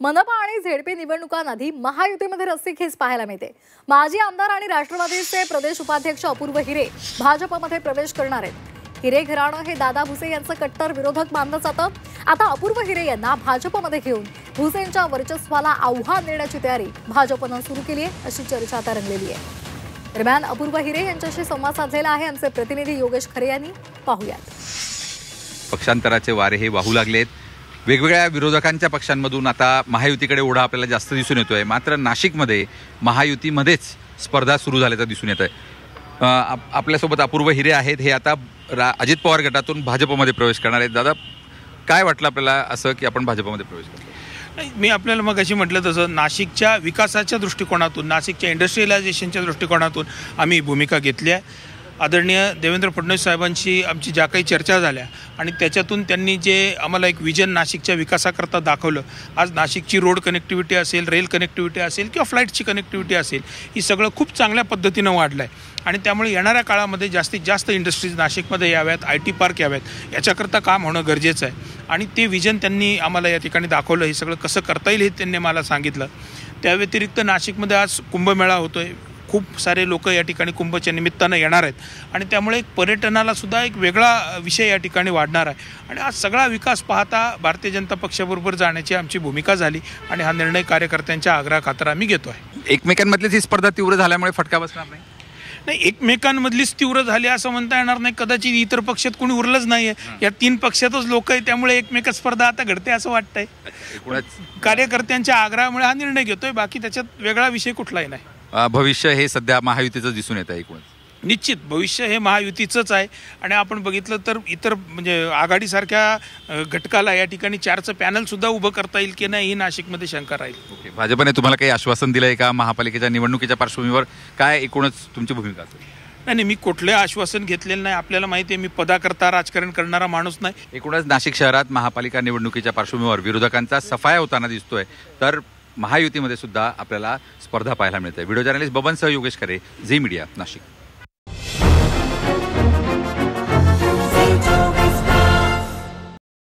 मनपा आणि झेडपी निवडणुकांआधी महायुतीमध्ये रस्सीखेच पाहायला मिळते। माजी आमदार आणि राष्ट्रवादीचे प्रदेश उपाध्यक्ष अपूर्व हिरे भाजपमध्ये प्रवेश करणार आहेत। हिरे घराणं हे दादा भुसे यांचं कट्टर विरोधक मानलं जातं। आता अपूर्व हिरे यांना भाजपमध्ये घेऊन भुसेंच्या वर्चस्वाला आव्हान देण्याची तयारी भाजपनं सुरू केली आहे, अशी चर्चा आता रंगलेली आहे। दरम्यान अपूर्व हिरे यांच्याशी संवाद साधलेला आहे आमचे प्रतिनिधी योगेश खरे यांनी। पाहूयात। पक्षांतराचे वारे हे वाहू लागलेत। वेगवेगळ्या विरोधकांच्या पक्षांमधून आता महायुतीकडे ओढा आपल्याला जास्त दिसून येतोय। मात्र नाशिकमध्ये महायुतीमध्येच स्पर्धा सुरू झाल्याचं दिसून येत आहे। आपल्यासोबत अपूर्व हिरे आहेत। हे आता अजित पवार गटातून भाजपमध्ये प्रवेश करणार आहेत। दादा, काय वाटलं आपल्याला असं की आपण भाजपमध्ये प्रवेश करतो? मी आपल्याला मग अशी म्हटलं तसं नाशिकच्या विकासाच्या दृष्टिकोनातून, नाशिकच्या इंडस्ट्रियलायझेशनच्या दृष्टिकोनातून आम्ही भूमिका घेतली आहे। आदरणीय देवेंद्र फडणवीस साहेबांशी आमची ज्या काही चर्चा झाल्या आणि त्याच्यातून त्यांनी जे आम्हाला एक विजन नाशिकच्या विकासाकरता दाखवलं, आज नाशिकची रोड कनेक्टिव्हिटी असेल, रेल कनेक्टिव्हिटी असेल किंवा फ्लाईटची कनेक्टिव्हिटी असेल, ही सगळं खूप चांगल्या पद्धतीनं वाढलं आहे आणि त्यामुळे येणाऱ्या काळामध्ये जास्तीत जास्त इंडस्ट्रीज नाशिकमध्ये याव्यात, IT पार्क याव्यात, याच्याकरता काम होणं गरजेचं आहे आणि ते विजन त्यांनी आम्हाला या ठिकाणी दाखवलं। हे सगळं कसं करता येईल हे त्यांनी मला सांगितलं। त्या व्यतिरिक्त नाशिकमध्ये आज कुंभमेळा होतोय। खूप सारे लोक या ठिकाणी कुंभच्या निमित्तानं येणार आहेत आणि त्यामुळे पर्यटनाला सुद्धा एक वेगळा विषय या ठिकाणी वाढणार आहे आणि आज सगळा विकास पाहता भारतीय जनता पक्षाबरोबर जाण्याची आमची भूमिका झाली आणि हा निर्णय कार्यकर्त्यांच्या आग्रहाखातर आम्ही घेतो आहे। एकमेकांमधली ही स्पर्धा तीव्र झाल्यामुळे फटका बसणार नाही? नाही, एकमेकांमधलीच तीव्र झाली असं म्हणता येणार नाही। कदाचित इतर पक्षात कोणी उरलंच नाहीये, या 3 पक्षातच लोक आहे, त्यामुळे एकमेक स्पर्धा आता घडते असं वाटतंय। कार्यकर्त्यांच्या आग्रहामुळे हा निर्णय घेतोय, बाकी त्याच्यात वेगळा विषय कुठलाही नाही। भविष्य हे सध्या महायुतीचं दिसून येत आहे। एकूणच निश्चित भविष्य हे महायुतीचंच आहे आणि आपण बघितलं तर इतर म्हणजे आघाडीसारख्या घटकाला या ठिकाणी 4चं पॅनल सुद्धा उभं करता येईल की नाही ही नाशिकमध्ये शंका राहील। भाजपने तुम्हाला काही आश्वासन दिलंय का महापालिकेच्या निवडणुकीच्या पार्श्वभूमीवर? काय एकूणच तुमची भूमिका असेल? नाही, मी कुठले आश्वासन घेतलेलं नाही। आपल्याला माहिती आहे मी पदाकरता राजकारण करणारा माणूस नाही। एकूणच नाशिक शहरात महापालिका निवडणुकीच्या पार्श्वभूमीवर विरोधकांचा सफाया होताना दिसतोय, तर महायुतीमध्ये सुद्धा आपल्याला स्पर्धा पाहायला मिळते। व्हिडिओ जर्नलिस्ट बबनसह योगेश खरे, झी मीडिया, नाशिक।